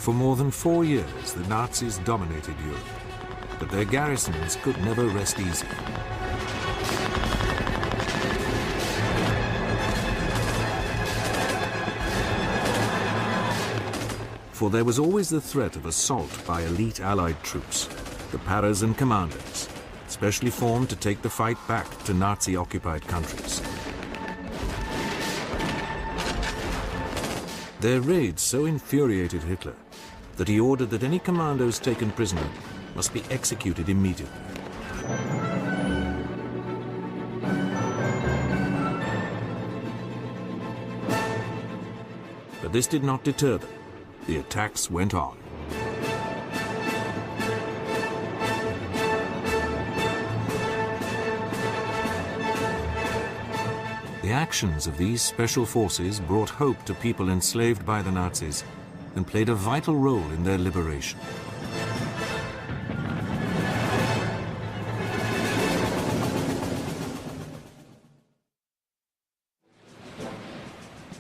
For more than 4 years, the Nazis dominated Europe, but their garrisons could never rest easy. For there was always the threat of assault by elite Allied troops, the Paras and Commandos, specially formed to take the fight back to Nazi-occupied countries. Their raids so infuriated Hitler that he ordered that any commandos taken prisoner must be executed immediately. But this did not deter them. The attacks went on. The actions of these special forces brought hope to people enslaved by the Nazis and played a vital role in their liberation.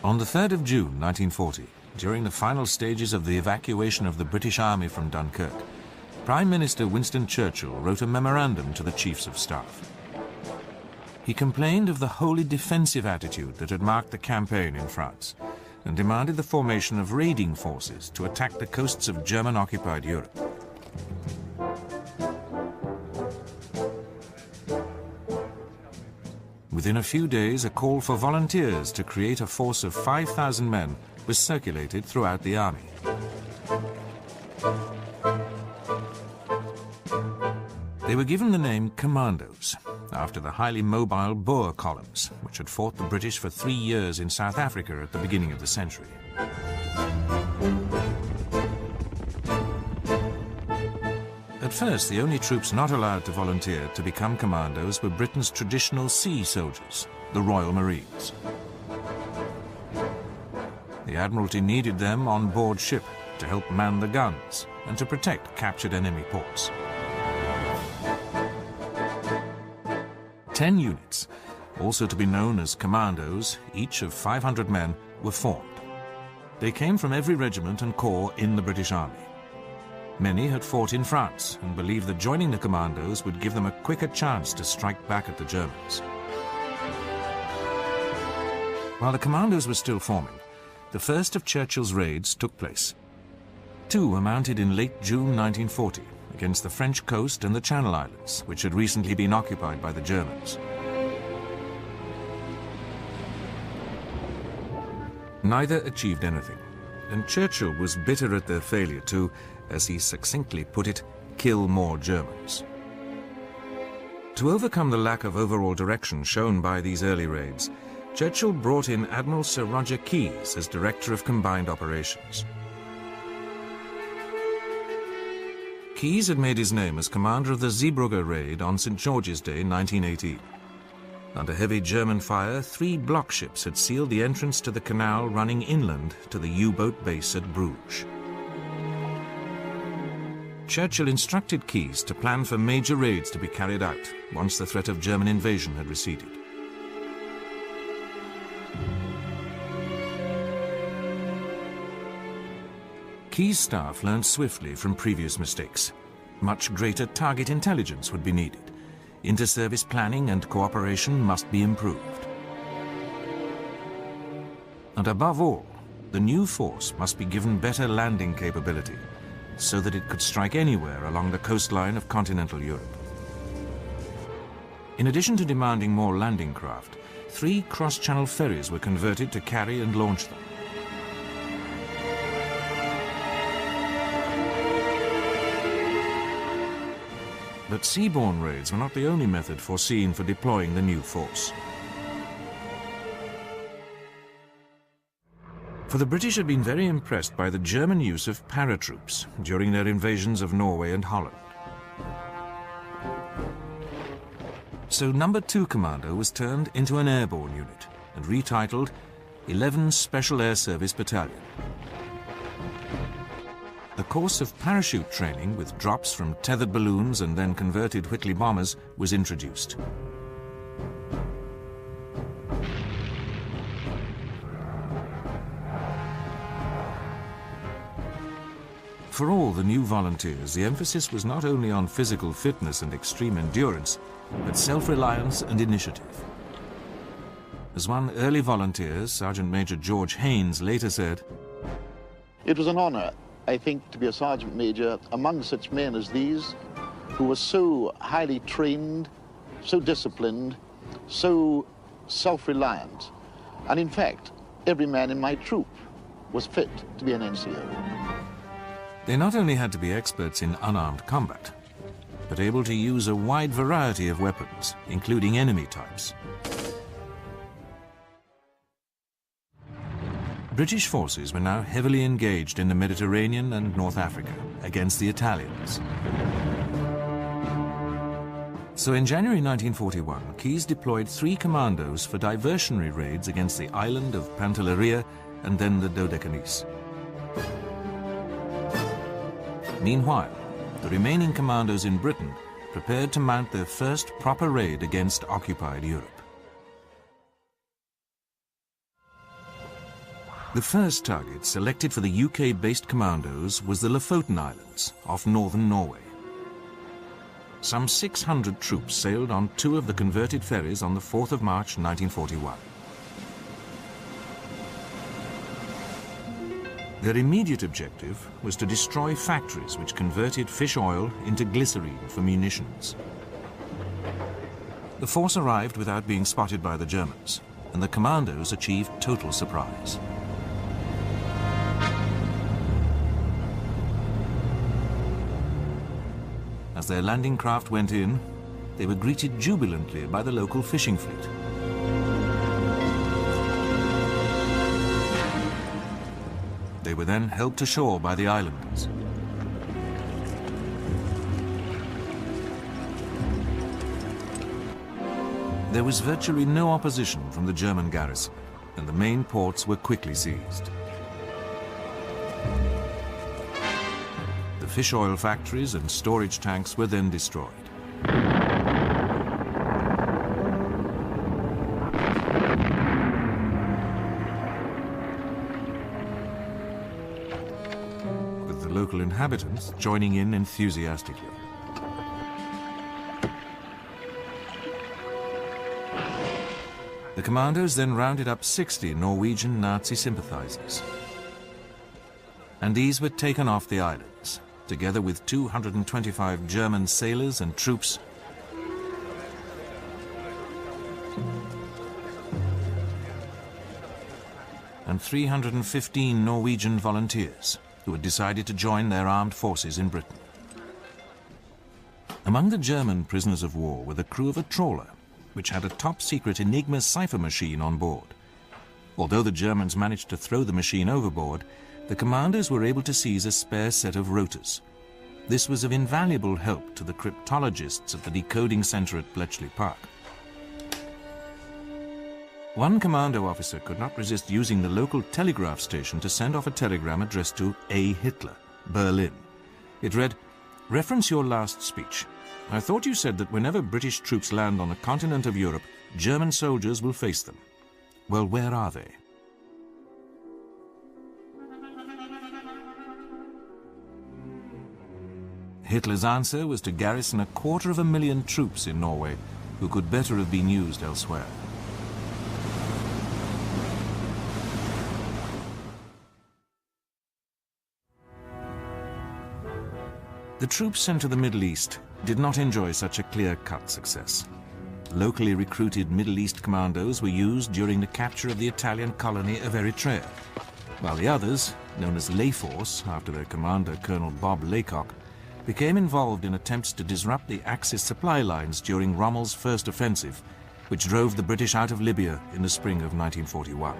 On the 3rd of June 1940, during the final stages of the evacuation of the British Army from Dunkirk, Prime Minister Winston Churchill wrote a memorandum to the Chiefs of Staff. He complained of the wholly defensive attitude that had marked the campaign in France and demanded the formation of raiding forces to attack the coasts of German-occupied Europe. Within a few days, a call for volunteers to create a force of 5,000 men was circulated throughout the army. They were given the name Commandos, after the highly mobile Boer columns, which had fought the British for 3 years in South Africa at the beginning of the century. At first, the only troops not allowed to volunteer to become commandos were Britain's traditional sea soldiers, the Royal Marines. The Admiralty needed them on board ship to help man the guns and to protect captured enemy ports. 10 units, also to be known as commandos, each of 500 men, were formed. They came from every regiment and corps in the British Army. Many had fought in France and believed that joining the commandos would give them a quicker chance to strike back at the Germans. While the commandos were still forming, the first of Churchill's raids took place. 2 were mounted in late June 1940 against the French coast and the Channel Islands, which had recently been occupied by the Germans. Neither achieved anything, and Churchill was bitter at their failure to, as he succinctly put it, kill more Germans. To overcome the lack of overall direction shown by these early raids, Churchill brought in Admiral Sir Roger Keyes as Director of Combined Operations. Keyes had made his name as commander of the Zeebrugge raid on St. George's Day 1918. Under heavy German fire, 3 block ships had sealed the entrance to the canal running inland to the U-boat base at Bruges. Churchill instructed Keyes to plan for major raids to be carried out once the threat of German invasion had receded. Keyes' staff learned swiftly from previous mistakes. Much greater target intelligence would be needed. Inter-service planning and cooperation must be improved. And above all, the new force must be given better landing capability so that it could strike anywhere along the coastline of continental Europe. In addition to demanding more landing craft, 3 cross-channel ferries were converted to carry and launch them. But seaborne raids were not the only method foreseen for deploying the new force. For the British had been very impressed by the German use of paratroops during their invasions of Norway and Holland. So No. 2 Commando was turned into an airborne unit and retitled 11 Special Air Service Battalion. The course of parachute training with drops from tethered balloons and then converted Whitley bombers was introduced. For all the new volunteers, the emphasis was not only on physical fitness and extreme endurance, but self-reliance and initiative. As one early volunteer, Sergeant Major George Haynes, later said, "It was an honor, I think, to be a sergeant major among such men as these, who were so highly trained, so disciplined, so self-reliant. And in fact, every man in my troop was fit to be an NCO." They not only had to be experts in unarmed combat, but able to use a wide variety of weapons, including enemy types. British forces were now heavily engaged in the Mediterranean and North Africa against the Italians. So in January 1941, Keyes deployed 3 commandos for diversionary raids against the island of Pantelleria and then the Dodecanese. Meanwhile, the remaining commandos in Britain prepared to mount their first proper raid against occupied Europe. The first target selected for the UK-based commandos was the Lofoten Islands off northern Norway. Some 600 troops sailed on 2 of the converted ferries on the 4th of March 1941. Their immediate objective was to destroy factories which converted fish oil into glycerine for munitions. The force arrived without being spotted by the Germans, and the commandos achieved total surprise. As their landing craft went in, they were greeted jubilantly by the local fishing fleet. They were then helped ashore by the islanders. There was virtually no opposition from the German garrison, and the main ports were quickly seized. The fish oil factories and storage tanks were then destroyed. With the local inhabitants joining in enthusiastically. The commandos then rounded up 60 Norwegian Nazi sympathizers. And these were taken off the islands, together with 225 German sailors and troops, and 315 Norwegian volunteers who had decided to join their armed forces in Britain. Among the German prisoners of war were the crew of a trawler, which had a top-secret Enigma cipher machine on board. Although the Germans managed to throw the machine overboard, the commanders were able to seize a spare set of rotors. This was of invaluable help to the cryptologists at the decoding center at Bletchley Park. One commando officer could not resist using the local telegraph station to send off a telegram addressed to A. Hitler, Berlin. It read, "Reference your last speech. I thought you said that whenever British troops land on the continent of Europe, German soldiers will face them. Well, where are they?" Hitler's answer was to garrison 250,000 troops in Norway, who could better have been used elsewhere. The troops sent to the Middle East did not enjoy such a clear-cut success. Locally recruited Middle East commandos were used during the capture of the Italian colony of Eritrea, while the others, known as Lay Force, after their commander Colonel Bob Laycock, became involved in attempts to disrupt the Axis supply lines during Rommel's first offensive, which drove the British out of Libya in the spring of 1941.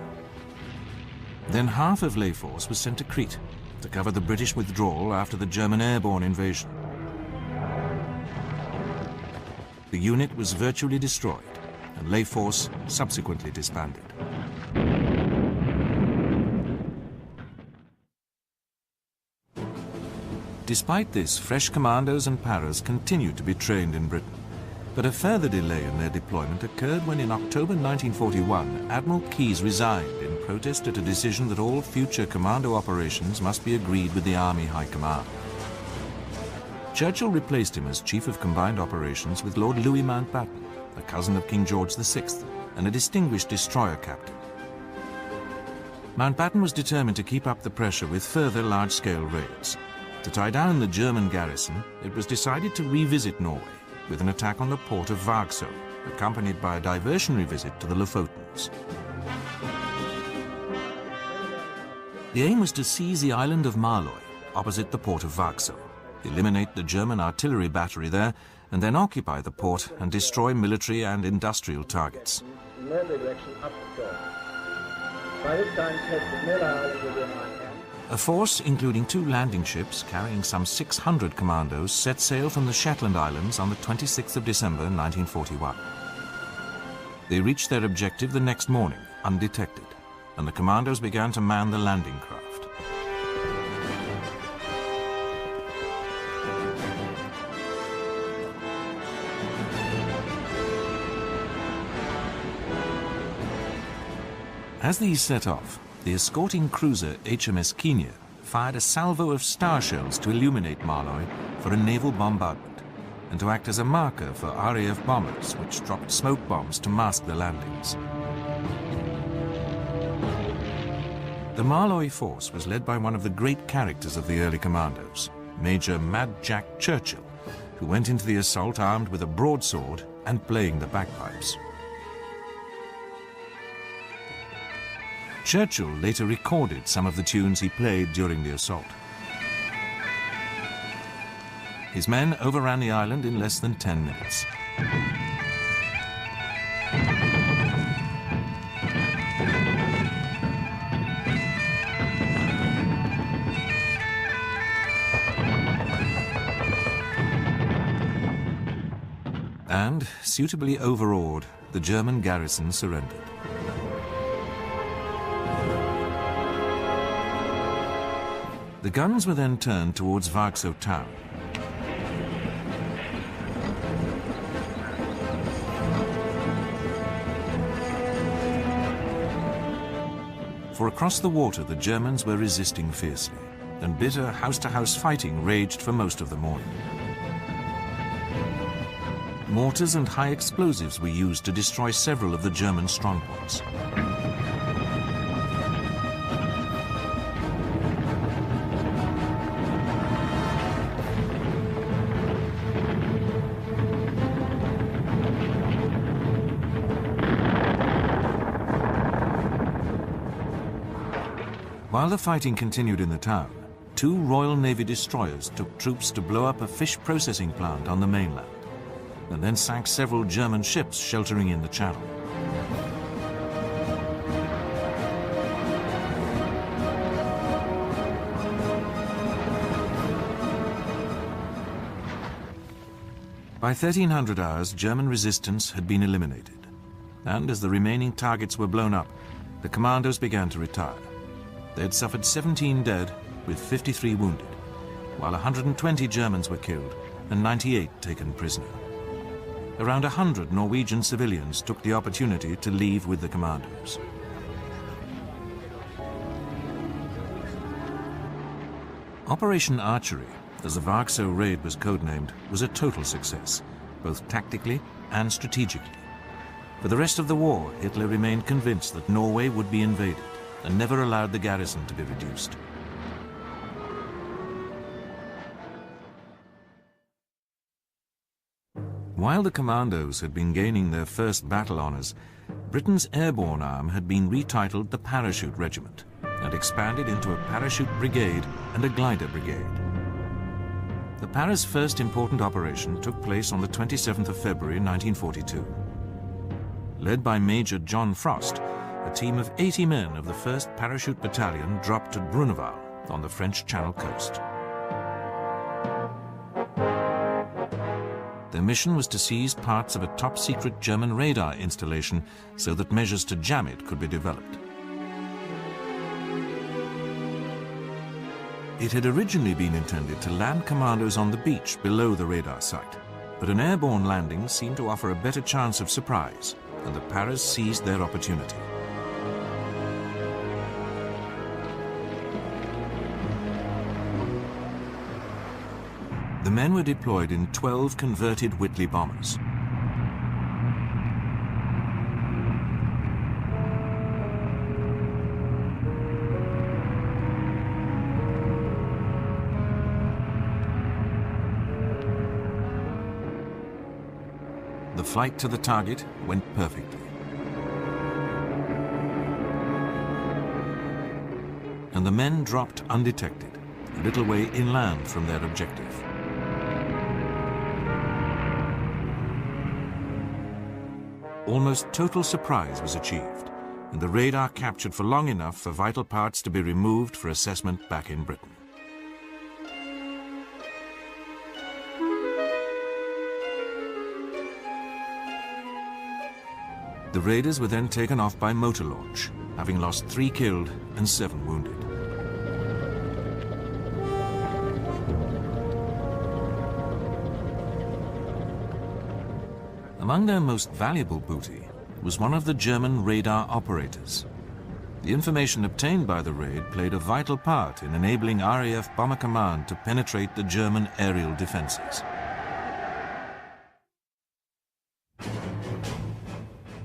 Then half of Lay Force was sent to Crete to cover the British withdrawal after the German airborne invasion. The unit was virtually destroyed, and Lay Force subsequently disbanded. Despite this, fresh commandos and paras continued to be trained in Britain, But a further delay in their deployment occurred when in October 1941, Admiral Keyes resigned in protest at a decision that all future commando operations must be agreed with the Army High Command. Churchill replaced him as Chief of Combined Operations with Lord Louis Mountbatten, a cousin of King George VI, and a distinguished destroyer captain. Mountbatten was determined to keep up the pressure with further large-scale raids. To tie down the German garrison, it was decided to revisit Norway with an attack on the port of Vagsø, accompanied by a diversionary visit to the Lofotens. The aim was to seize the island of Maløy, opposite the port of Vagsø, eliminate the German artillery battery there, and then occupy the port and destroy military and industrial targets. A force, including 2 landing ships carrying some 600 commandos, set sail from the Shetland Islands on the 26th of December 1941. They reached their objective the next morning, undetected, and the commandos began to man the landing craft. As these set off, the escorting cruiser HMS Kenya fired a salvo of star shells to illuminate Maløy for a naval bombardment and to act as a marker for RAF bombers, which dropped smoke bombs to mask the landings. The Maløy force was led by one of the great characters of the early commandos, Major Mad Jack Churchill, who went into the assault armed with a broadsword and playing the bagpipes. Churchill later recorded some of the tunes he played during the assault. His men overran the island in less than 10 minutes. And, suitably overawed, the German garrison surrendered. The guns were then turned towards Vagsø town. For across the water, the Germans were resisting fiercely, and bitter house-to-house fighting raged for most of the morning. Mortars and high explosives were used to destroy several of the German strongholds. While the fighting continued in the town, 2 Royal Navy destroyers took troops to blow up a fish processing plant on the mainland, and then sank several German ships sheltering in the channel. By 1300 hours, German resistance had been eliminated, and as the remaining targets were blown up, the commandos began to retire. They had suffered 17 dead, with 53 wounded, while 120 Germans were killed and 98 taken prisoner. Around 100 Norwegian civilians took the opportunity to leave with the commandos. Operation Archery, as the Vagsø raid was codenamed, was a total success, both tactically and strategically. For the rest of the war, Hitler remained convinced that Norway would be invaded, and never allowed the garrison to be reduced. While the Commandos had been gaining their first battle honours, Britain's airborne arm had been retitled the Parachute Regiment and expanded into a parachute brigade and a glider brigade. The Paras' first important operation took place on the 27th of February 1942. Led by Major John Frost, a team of 80 men of the 1st Parachute Battalion dropped at Bruneval on the French Channel coast. Their mission was to seize parts of a top-secret German radar installation so that measures to jam it could be developed. It had originally been intended to land commandos on the beach below the radar site, But an airborne landing seemed to offer a better chance of surprise, and the Paras seized their opportunity. The men were deployed in 12 converted Whitley bombers. The flight to the target went perfectly. And the men dropped undetected, a little way inland from their objective. Almost total surprise was achieved, and the radar captured for long enough for vital parts to be removed for assessment back in Britain. The raiders were then taken off by motor launch, having lost 3 killed and 7 wounded. Among their most valuable booty was one of the German radar operators. The information obtained by the raid played a vital part in enabling RAF Bomber Command to penetrate the German aerial defenses.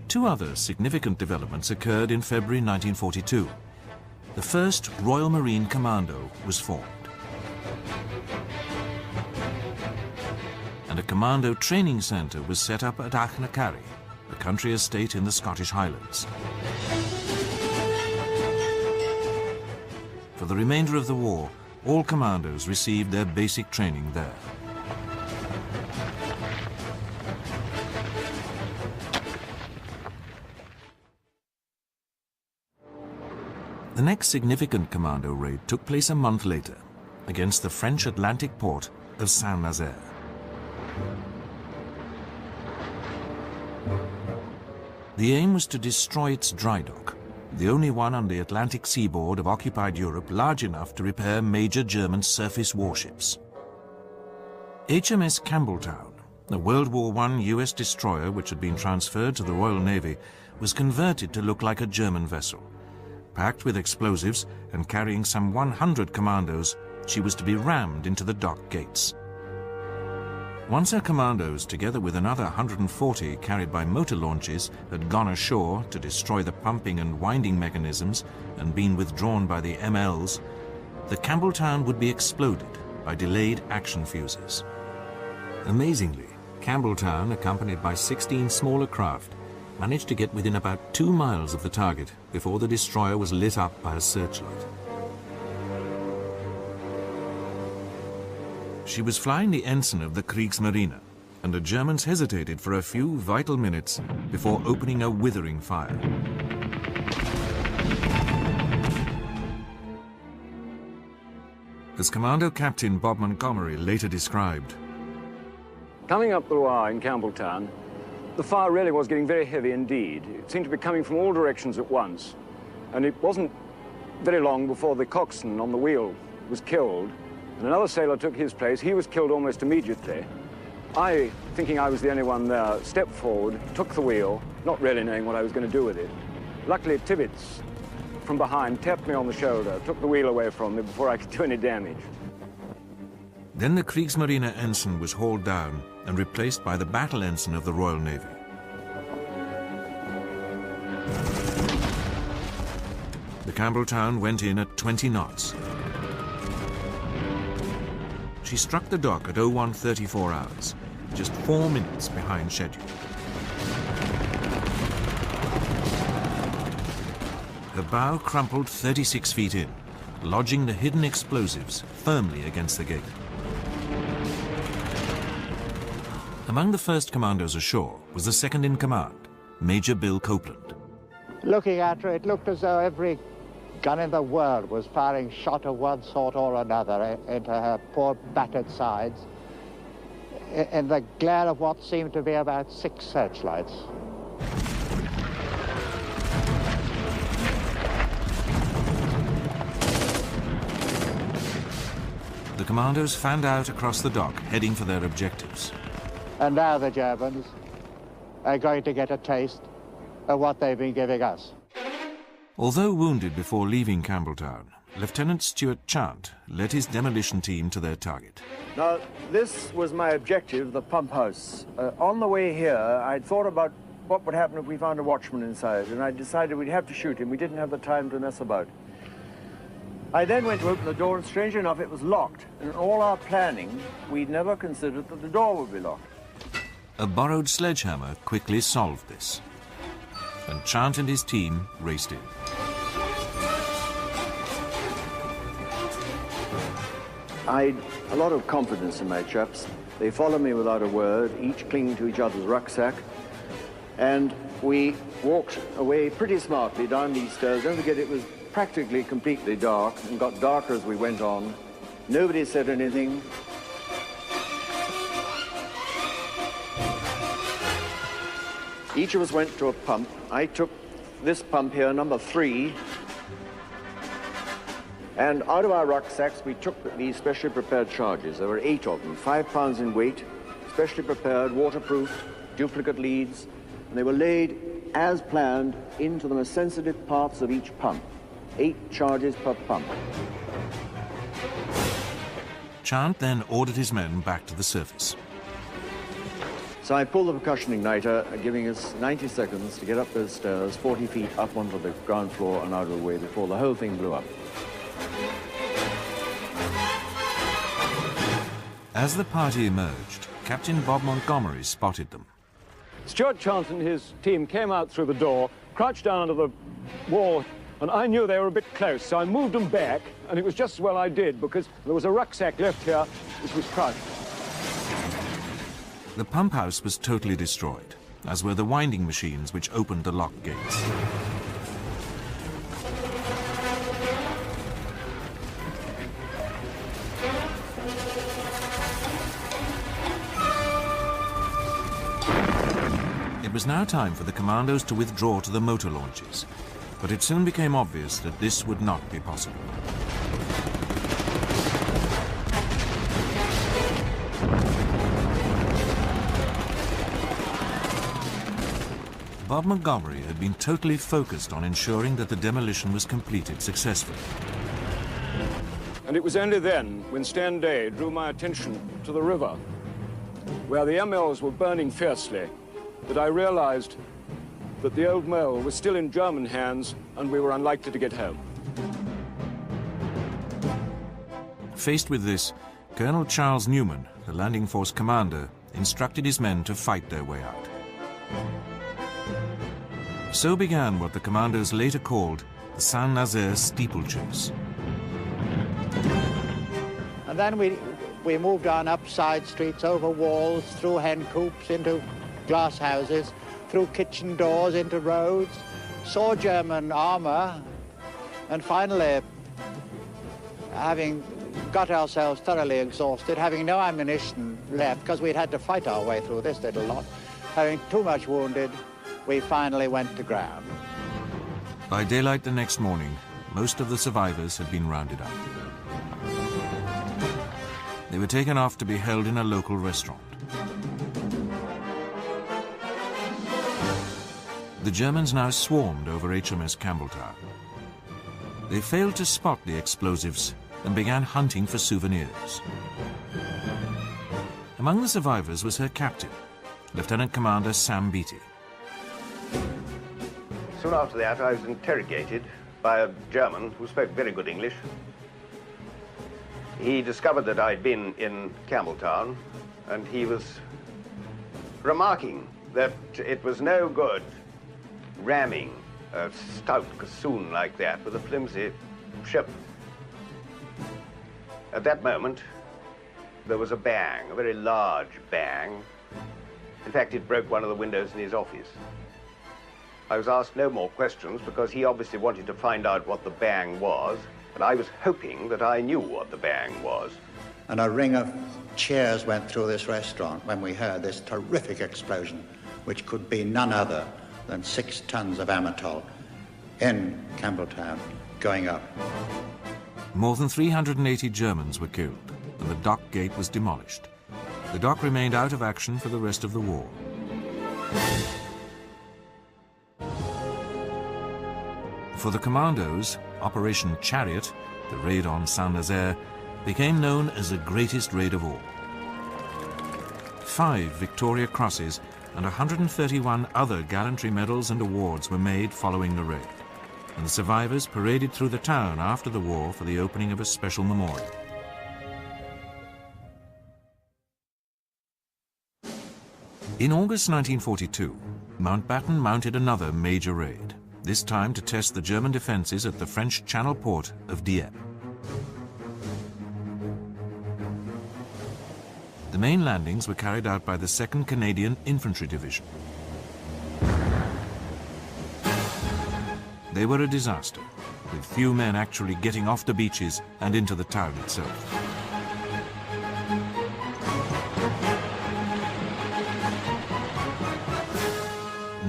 Two other significant developments occurred in February 1942. The first Royal Marine Commando was formed. And a Commando training centre was set up at Achnacarry, a country estate in the Scottish Highlands. For the remainder of the war, all commandos received their basic training there. The next significant commando raid took place a month later, against the French Atlantic port of Saint-Nazaire. The aim was to destroy its dry dock, the only one on the Atlantic seaboard of occupied Europe large enough to repair major German surface warships. HMS Campbelltown, a World War I US destroyer which had been transferred to the Royal Navy, was converted to look like a German vessel. Packed with explosives and carrying some 100 commandos, she was to be rammed into the dock gates. Once her commandos, together with another 140 carried by motor launches, had gone ashore to destroy the pumping and winding mechanisms and been withdrawn by the MLs, the Campbelltown would be exploded by delayed action fuses. Amazingly, Campbelltown, accompanied by 16 smaller craft, managed to get within about 2 miles of the target before the destroyer was lit up by a searchlight. She was flying the ensign of the Kriegsmarine, and the Germans hesitated for a few vital minutes before opening a withering fire. As Commando Captain Bob Montgomery later described, coming up the Loire in Campbelltown, the fire really was getting very heavy indeed. It seemed to be coming from all directions at once. And it wasn't very long before the coxswain on the wheel was killed, and another sailor took his place. He was killed almost immediately. I, thinking I was the only one there, stepped forward, took the wheel, not really knowing what I was going to do with it. Luckily, Tibbets from behind tapped me on the shoulder, took the wheel away from me before I could do any damage. Then the Kriegsmarine ensign was hauled down and replaced by the battle ensign of the Royal Navy. The Campbelltown went in at 20 knots. She struck the dock at 01:34 hours, just 4 minutes behind schedule. Her bow crumpled 36 feet in, lodging the hidden explosives firmly against the gate. Among the first commandos ashore was the second in command, Major Bill Copeland. Looking at her, it looked as though every gun in the world was firing shot of one sort or another into her poor battered sides in the glare of what seemed to be about 6 searchlights. The commandos fanned out across the dock, heading for their objectives. And now the Germans are going to get a taste of what they've been giving us. Although wounded before leaving Campbelltown, Lieutenant Stuart Chant led his demolition team to their target. Now, this was my objective, the pump house. On the way here, I'd thought about what would happen if we found a watchman inside, and I decided we'd have to shoot him. We didn't have the time to mess about. I then went to open the door, and strangely enough, it was locked. And in all our planning, we'd never considered that the door would be locked. A borrowed sledgehammer quickly solved this, and Chant and his team raced in. I'd a lot of confidence in my chaps. They followed me without a word, each clinging to each other's rucksack. And we walked away pretty smartly down these stairs. Don't forget, it was practically completely dark and got darker as we went on. Nobody said anything. Each of us went to a pump. I took this pump here, number 3. And out of our rucksacks, we took these specially prepared charges. There were 8 of them, 5 pounds in weight, specially prepared, waterproof, duplicate leads. And they were laid, as planned, into the most sensitive parts of each pump. 8 charges per pump. Chant then ordered his men back to the surface. So I pulled the percussion igniter, giving us 90 seconds to get up those stairs, 40 feet up onto the ground floor and out of the way before the whole thing blew up. As the party emerged, Captain Bob Montgomery spotted them. Stuart Chant and his team came out through the door, crouched down under the wall, and I knew they were a bit close, so I moved them back, and it was just as well I did, because there was a rucksack left here which was crushed. The pump house was totally destroyed, as were the winding machines which opened the lock gates. It was now time for the commandos to withdraw to the motor launches, but it soon became obvious that this would not be possible. Bob Montgomery had been totally focused on ensuring that the demolition was completed successfully. And it was only then, when Stan Day drew my attention to the river, where the MLs were burning fiercely, that I realized that the old mill was still in German hands and we were unlikely to get home. Faced with this, Colonel Charles Newman, the landing force commander, instructed his men to fight their way out. So began what the commandos later called the Saint-Nazaire steeplechase. And then we moved on up side streets, over walls, through hen coops, into glass houses, through kitchen doors, into roads, saw German armor, and finally, having got ourselves thoroughly exhausted, having no ammunition left, because we'd had to fight our way through this little lot, having too much wounded, we finally went to ground. By daylight the next morning, most of the survivors had been rounded up. They were taken off to be held in a local restaurant. The Germans now swarmed over HMS Campbelltown. They failed to spot the explosives and began hunting for souvenirs. Among the survivors was her captain, Lieutenant Commander Sam Beattie. Soon after that, I was interrogated by a German who spoke very good English. He discovered that I'd been in Campbelltown, and he was remarking that it was no good ramming a stout cassoon like that with a flimsy ship. At that moment, there was a bang, a very large bang. In fact, it broke one of the windows in his office. I was asked no more questions because he obviously wanted to find out what the bang was, but I was hoping that I knew what the bang was. And a ring of cheers went through this restaurant when we heard this terrific explosion, which could be none other than 6 tons of Amatol in Campbelltown going up. More than 380 Germans were killed, and the dock gate was demolished. The dock remained out of action for the rest of the war. For the Commandos, Operation Chariot, the raid on Saint-Nazaire, became known as the greatest raid of all. 5 Victoria Crosses and 131 other gallantry medals and awards were made following the raid, and the survivors paraded through the town after the war for the opening of a special memorial. In August 1942, Mountbatten mounted another major raid, this time to test the German defenses at the French Channel port of Dieppe. The main landings were carried out by the 2nd Canadian Infantry Division. They were a disaster, with few men actually getting off the beaches and into the town itself.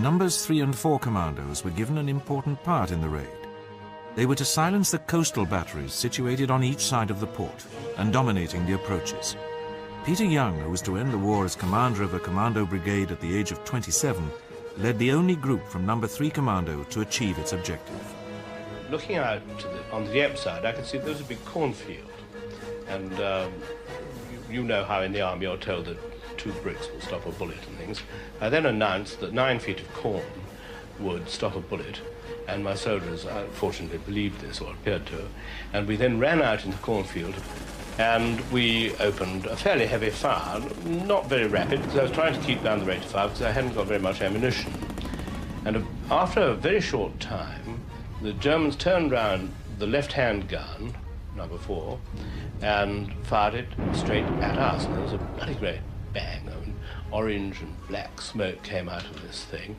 Numbers 3 and 4 commandos were given an important part in the raid. They were to silence the coastal batteries situated on each side of the port and dominating the approaches. Peter Young, who was to end the war as commander of a commando brigade at the age of 27, led the only group from number 3 Commando to achieve its objective. Looking out on the Dieppe side, I could see there was a big cornfield. And you know how in the army you're told that 2 bricks will stop a bullet and things. I then announced that 9 feet of corn would stop a bullet, and my soldiers fortunately believed this, or appeared to. And we then ran out in the cornfield, and we opened a fairly heavy fire, not very rapid, because I was trying to keep down the rate of fire because I hadn't got very much ammunition. And after a very short time, the Germans turned round the left-hand gun, number 4, and fired it straight at us. And there was a bloody great bang. I mean, orange and black smoke came out of this thing,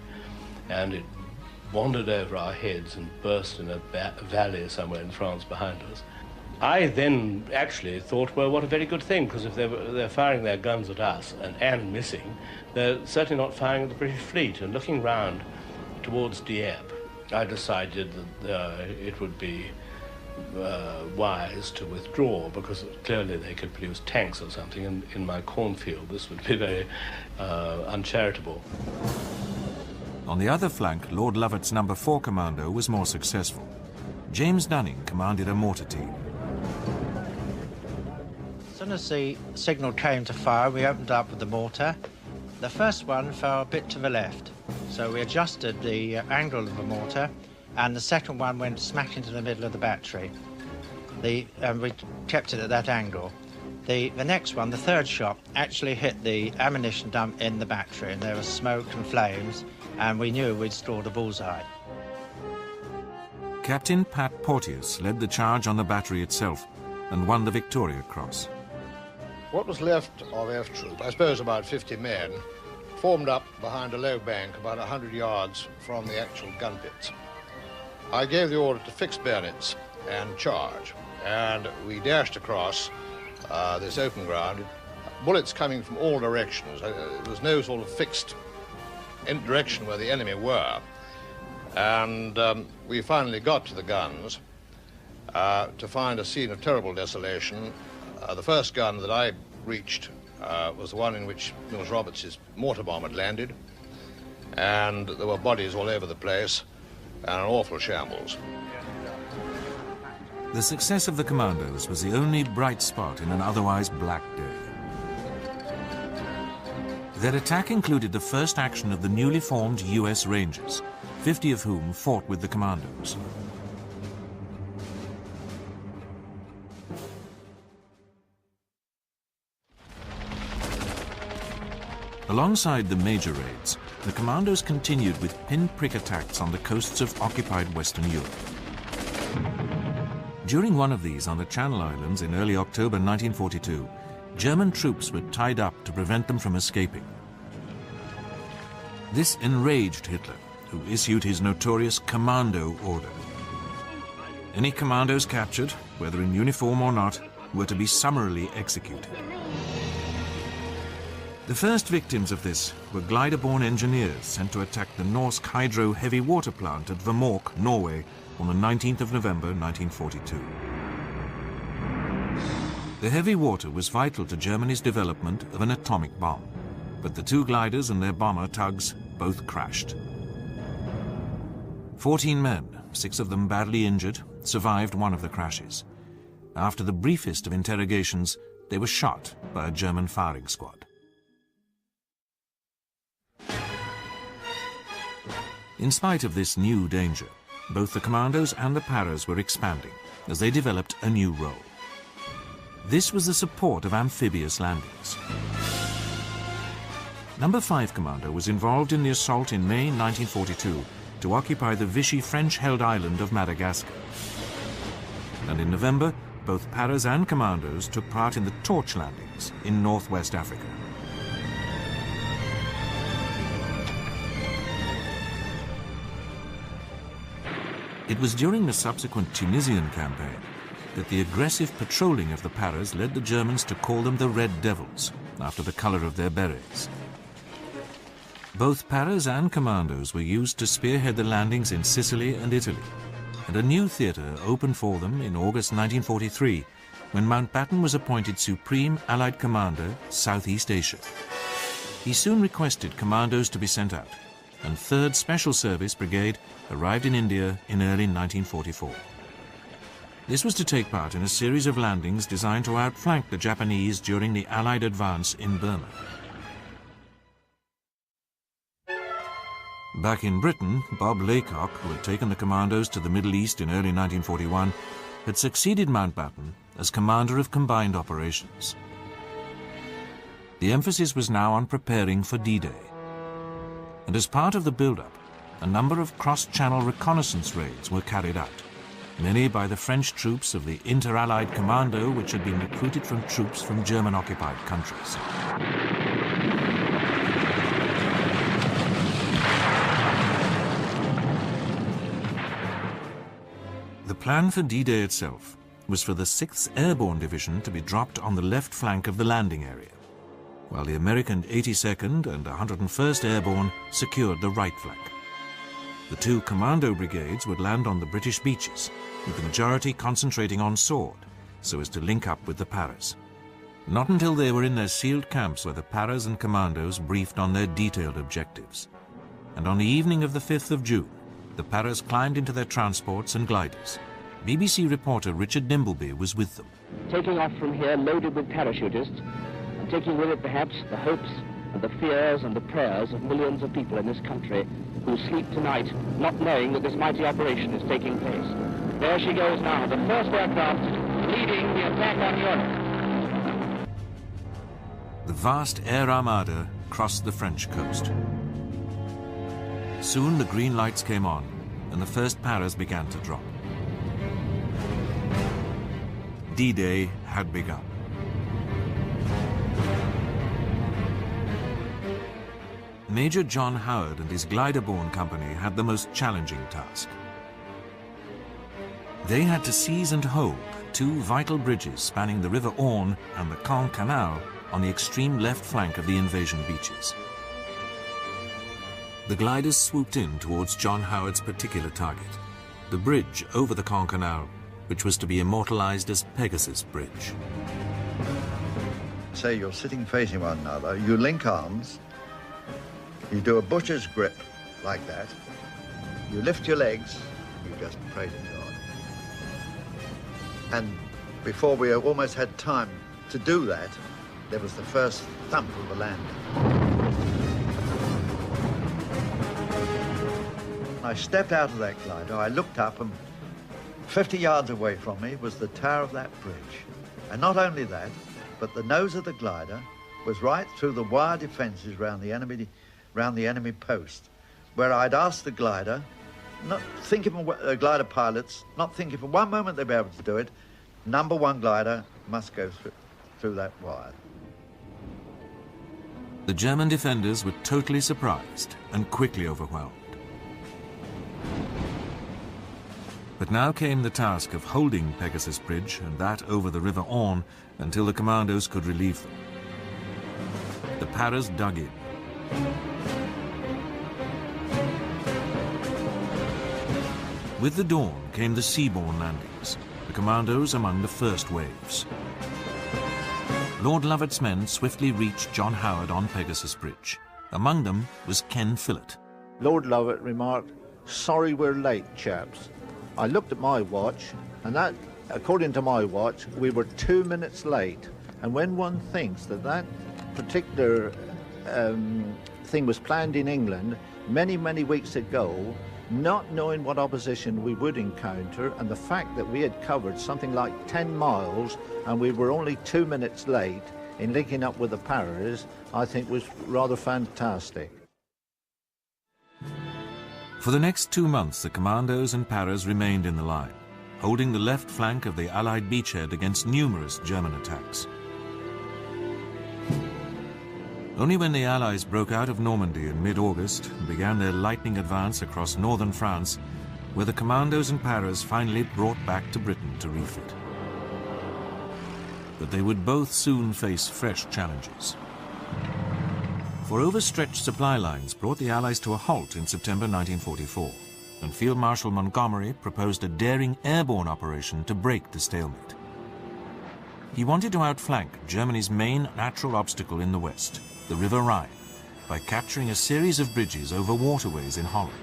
and it wandered over our heads and burst in a valley somewhere in France behind us. I then actually thought, well, what a very good thing, because if they're firing their guns at us and missing, they're certainly not firing at the British fleet. And looking round towards Dieppe, I decided that it would be wise to withdraw, because clearly they could produce tanks or something, and in my cornfield this would be very uncharitable. On the other flank, Lord Lovat's number 4 Commando was more successful. James Dunning commanded a mortar team. As soon as the signal came to fire, we opened up with the mortar. The first one fell a bit to the left, so we adjusted the angle of the mortar, and the second one went smack into the middle of the battery. We kept it at that angle. The next one, the third shot, actually hit the ammunition dump in the battery, and there was smoke and flames, and we knew we'd scored a bullseye. Captain Pat Porteous led the charge on the battery itself and won the Victoria Cross. What was left of F Troop, I suppose about 50 men, formed up behind a low bank about 100 yards from the actual gun pits. I gave the order to fix bayonets and charge, and we dashed across this open ground, bullets coming from all directions. There was no sort of fixed direction where the enemy were. And we finally got to the guns to find a scene of terrible desolation. The first gun that I reached was the one in which Mills Roberts' mortar bomb had landed, and there were bodies all over the place and an awful shambles. The success of the Commandos was the only bright spot in an otherwise black day. Their attack included the first action of the newly formed US Rangers, 50 of whom fought with the Commandos. Alongside the major raids, the Commandos continued with pin-prick attacks on the coasts of occupied Western Europe. During one of these on the Channel Islands in early October 1942, German troops were tied up to prevent them from escaping. This enraged Hitler, who issued his notorious Commando order. Any commandos captured, whether in uniform or not, were to be summarily executed. The first victims of this were glider-borne engineers sent to attack the Norsk Hydro heavy water plant at Vemork, Norway, on the 19th of November 1942. The heavy water was vital to Germany's development of an atomic bomb, but the two gliders and their bomber tugs both crashed. 14 men, 6 of them badly injured, survived one of the crashes. After the briefest of interrogations, they were shot by a German firing squad. In spite of this new danger, both the Commandos and the Paras were expanding as they developed a new role. This was the support of amphibious landings. Number 5 Commando was involved in the assault in May 1942 to occupy the Vichy French-held island of Madagascar. And in November, both Paras and Commandos took part in the torch landings in northwest Africa. It was during the subsequent Tunisian campaign that the aggressive patrolling of the Paras led the Germans to call them the Red Devils, after the color of their berets. Both Paras and Commandos were used to spearhead the landings in Sicily and Italy, and a new theatre opened for them in August 1943, when Mountbatten was appointed Supreme Allied Commander, Southeast Asia. He soon requested Commandos to be sent out, and 3rd Special Service Brigade arrived in India in early 1944. This was to take part in a series of landings designed to outflank the Japanese during the Allied advance in Burma. Back in Britain, Bob Laycock, who had taken the Commandos to the Middle East in early 1941, had succeeded Mountbatten as Commander of Combined Operations. The emphasis was now on preparing for D-Day. And as part of the build-up, a number of cross-channel reconnaissance raids were carried out, many by the French troops of the Inter-Allied Commando, which had been recruited from troops from German-occupied countries. The plan for D-Day itself was for the 6th Airborne Division to be dropped on the left flank of the landing area, while the American 82nd and 101st Airborne secured the right flank. The 2 Commando brigades would land on the British beaches, with the majority concentrating on Sword, so as to link up with the Paras. Not until they were in their sealed camps were the Paras and Commandos briefed on their detailed objectives. And on the evening of the 5th of June, the Paras climbed into their transports and gliders. BBC reporter Richard Dimbleby was with them. Taking off from here loaded with parachutists, and taking with it perhaps the hopes and the fears and the prayers of millions of people in this country who sleep tonight not knowing that this mighty operation is taking place. There she goes now, the first aircraft leading the attack on Europe. The vast air armada crossed the French coast. Soon the green lights came on, and the first Paras began to drop. D-Day had begun. Major John Howard and his glider-borne company had the most challenging task. They had to seize and hold 2 vital bridges spanning the River Orne and the Caen Canal on the extreme left flank of the invasion beaches. The gliders swooped in towards John Howard's particular target, the bridge over the Caen Canal, which was to be immortalized as Pegasus Bridge. Say you're sitting facing one another, you link arms, you do a butcher's grip like that, you lift your legs, you just pray to God. And before we almost had time to do that, there was the first thump of the landing. I stepped out of that glider, I looked up, and 50 yards away from me was the tower of that bridge. And not only that, but the nose of the glider was right through the wire defences round the enemy post, where I'd asked the glider, not thinking of glider pilots, not thinking for one moment they'd be able to do it, number 1 glider must go through that wire. The German defenders were totally surprised and quickly overwhelmed. But now came the task of holding Pegasus Bridge, and that over the River Orne, until the Commandos could relieve them. The Paras dug in. With the dawn came the seaborne landings, the Commandos among the first waves. Lord Lovat's men swiftly reached John Howard on Pegasus Bridge. Among them was Ken Phillott. Lord Lovat remarked, "Sorry we're late, chaps." I looked at my watch, and that, according to my watch, we were 2 minutes late. And when one thinks that that particular thing was planned in England many, many weeks ago, not knowing what opposition we would encounter, and the fact that we had covered something like 10 miles and we were only 2 minutes late in linking up with the Paras, I think was rather fantastic. For the next 2 months, the Commandos and Paras remained in the line, holding the left flank of the Allied beachhead against numerous German attacks. Only when the Allies broke out of Normandy in mid-August and began their lightning advance across northern France were the Commandos and Paras finally brought back to Britain to refit. But they would both soon face fresh challenges. For overstretched supply lines brought the Allies to a halt in September 1944, and Field Marshal Montgomery proposed a daring airborne operation to break the stalemate. He wanted to outflank Germany's main natural obstacle in the west, the River Rhine, by capturing a series of bridges over waterways in Holland.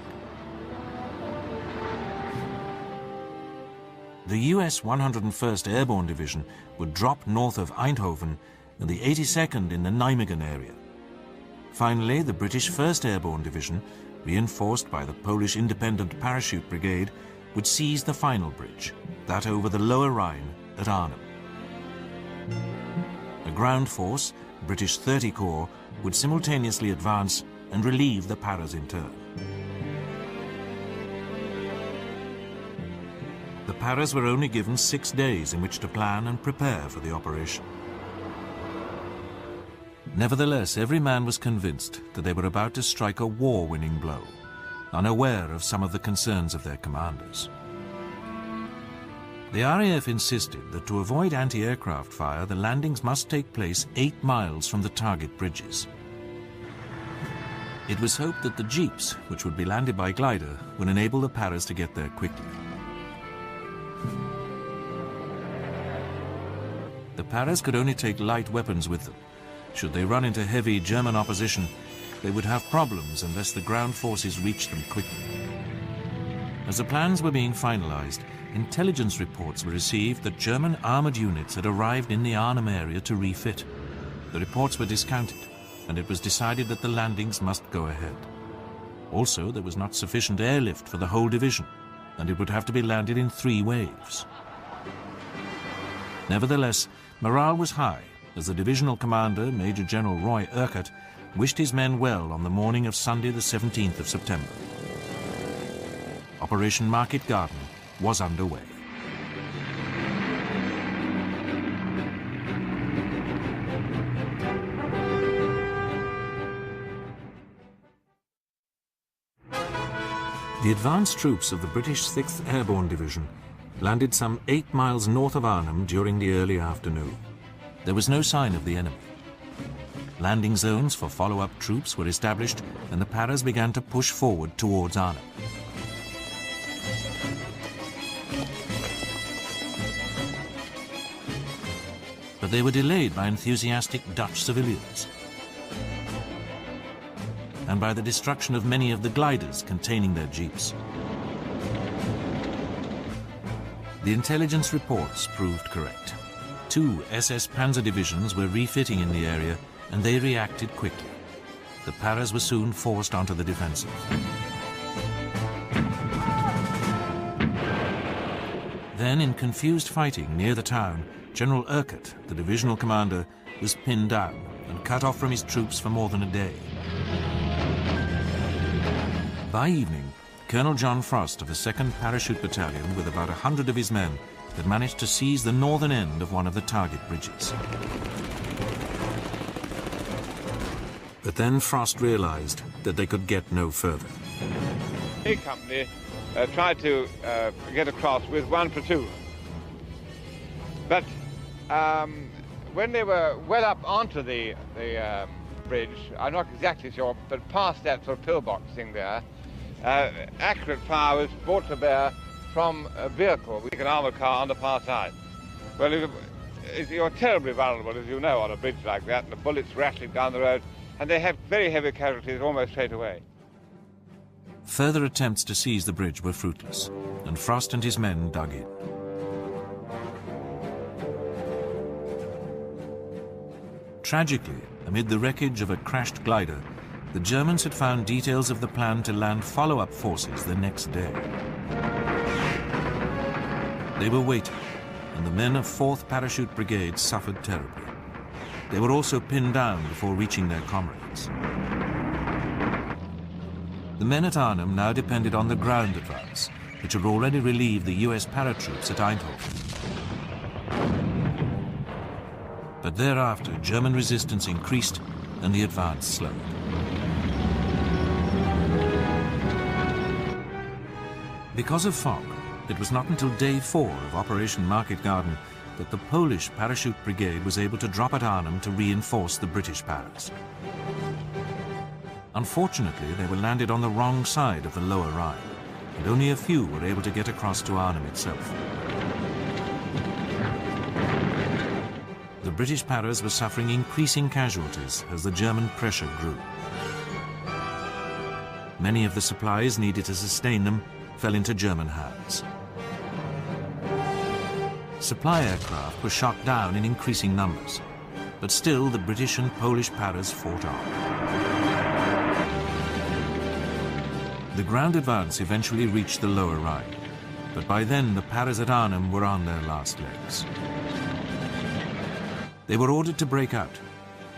The US 101st Airborne Division would drop north of Eindhoven and the 82nd in the Nijmegen area. Finally, the British 1st Airborne Division, reinforced by the Polish Independent Parachute Brigade, would seize the final bridge, that over the Lower Rhine at Arnhem. A ground force, British 30 Corps, would simultaneously advance and relieve the Paras in turn. The Paras were only given 6 days in which to plan and prepare for the operation. Nevertheless, every man was convinced that they were about to strike a war-winning blow, unaware of some of the concerns of their commanders. The RAF insisted that to avoid anti-aircraft fire, the landings must take place 8 miles from the target bridges. It was hoped that the jeeps, which would be landed by glider, would enable the Paras to get there quickly. The Paras could only take light weapons with them. Should they run into heavy German opposition, they would have problems unless the ground forces reached them quickly. As the plans were being finalized, intelligence reports were received that German armored units had arrived in the Arnhem area to refit. The reports were discounted, and it was decided that the landings must go ahead. Also, there was not sufficient airlift for the whole division, and it would have to be landed in 3 waves. Nevertheless, morale was high, as the divisional commander, Major General Roy Urquhart, wished his men well on the morning of Sunday the 17th of September. Operation Market Garden was underway. The advance troops of the British 6th Airborne Division landed some 8 miles north of Arnhem during the early afternoon. There was no sign of the enemy. Landing zones for follow-up troops were established, and the Paras began to push forward towards Arnhem. But they were delayed by enthusiastic Dutch civilians and by the destruction of many of the gliders containing their jeeps. The intelligence reports proved correct. 2 SS Panzer divisions were refitting in the area, and they reacted quickly. The Paras were soon forced onto the defensive. Then, in confused fighting near the town, General Urquhart, the divisional commander, was pinned down and cut off from his troops for more than a day. By evening, Colonel John Frost of the 2nd Parachute Battalion, with about 100 of his men, had managed to seize the northern end of one of the target bridges. But then Frost realized that they could get no further. A company tried to get across with 1 platoon. But when they were well up onto the bridge, I'm not exactly sure, but past that sort of pillbox thing there, accurate fire was brought to bear from a vehicle, an armored car on the far side. Well, you're terribly vulnerable, as you know, on a bridge like that, and the bullets rattling down the road, and they have very heavy casualties almost straight away. Further attempts to seize the bridge were fruitless, and Frost and his men dug in. Tragically, amid the wreckage of a crashed glider, the Germans had found details of the plan to land follow-up forces the next day. They were waiting, and the men of 4th Parachute Brigade suffered terribly. They were also pinned down before reaching their comrades. The men at Arnhem now depended on the ground advance, which had already relieved the US paratroops at Eindhoven. But thereafter, German resistance increased and the advance slowed. Because of fog, it was not until day 4 of Operation Market Garden that the Polish Parachute Brigade was able to drop at Arnhem to reinforce the British Paras. Unfortunately, they were landed on the wrong side of the Lower Rhine, and only a few were able to get across to Arnhem itself. The British Paras were suffering increasing casualties as the German pressure grew. Many of the supplies needed to sustain them fell into German hands. Supply aircraft were shot down in increasing numbers, but still the British and Polish Paras fought on. The ground advance eventually reached the Lower Rhine, but by then the Paras at Arnhem were on their last legs. They were ordered to break out,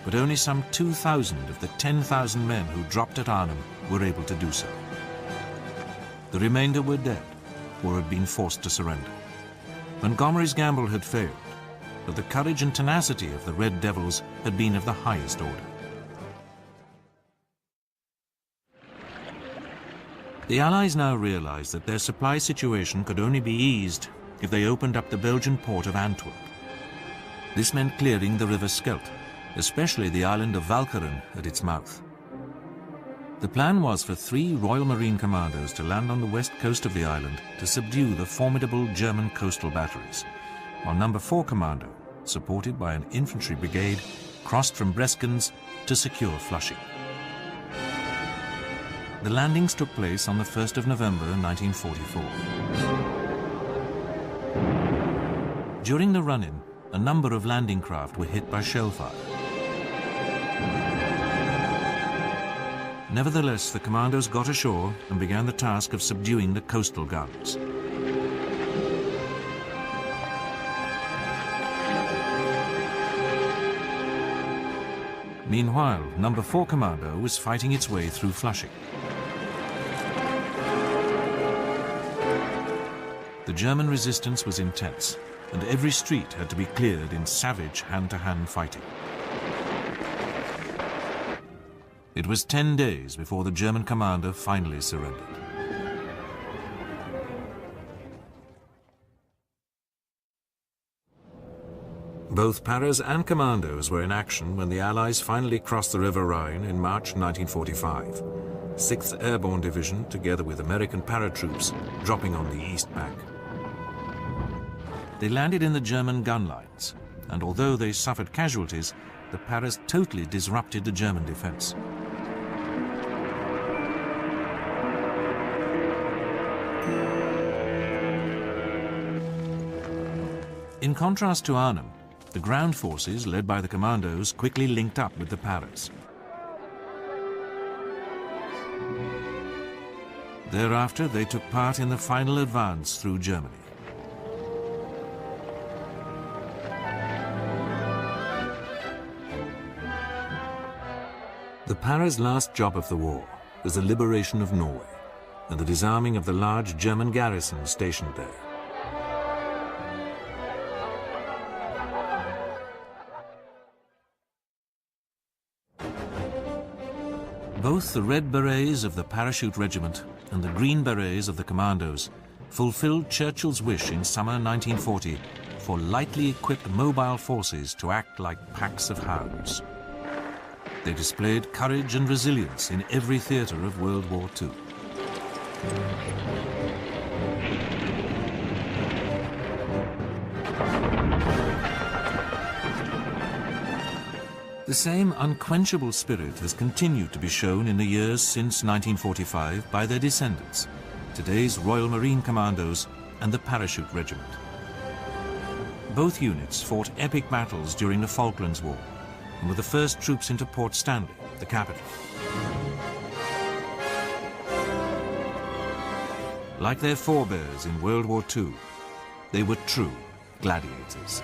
but only some 2,000 of the 10,000 men who dropped at Arnhem were able to do so. The remainder were dead or had been forced to surrender. Montgomery's gamble had failed, but the courage and tenacity of the Red Devils had been of the highest order. The Allies now realized that their supply situation could only be eased if they opened up the Belgian port of Antwerp. This meant clearing the River Scheldt, especially the island of Walcheren at its mouth. The plan was for 3 Royal Marine Commandos to land on the west coast of the island to subdue the formidable German coastal batteries, while No. 4 Commando, supported by an infantry brigade, crossed from Breskens to secure Flushing. The landings took place on the 1st of November 1944. During the run-in, a number of landing craft were hit by shell fire. Nevertheless, the commandos got ashore and began the task of subduing the coastal guns. Meanwhile, No. 4 Commando was fighting its way through Flushing. The German resistance was intense, and every street had to be cleared in savage hand-to-hand fighting. It was 10 days before the German commander finally surrendered. Both Paras and Commandos were in action when the Allies finally crossed the River Rhine in March 1945. 6th Airborne Division, together with American paratroops, dropping on the east bank. They landed in the German gun lines, and although they suffered casualties, the Paras totally disrupted the German defense. In contrast to Arnhem, the ground forces, led by the Commandos, quickly linked up with the Paras. Thereafter, they took part in the final advance through Germany. The Paras' last job of the war was the liberation of Norway and the disarming of the large German garrison stationed there. Both the Red Berets of the Parachute Regiment and the Green Berets of the Commandos fulfilled Churchill's wish in summer 1940 for lightly equipped mobile forces to act like packs of hounds. They displayed courage and resilience in every theater of World War II. The same unquenchable spirit has continued to be shown in the years since 1945 by their descendants, today's Royal Marine Commandos and the Parachute Regiment. Both units fought epic battles during the Falklands War and were the first troops into Port Stanley, the capital. Like their forebears in World War II, they were true gladiators.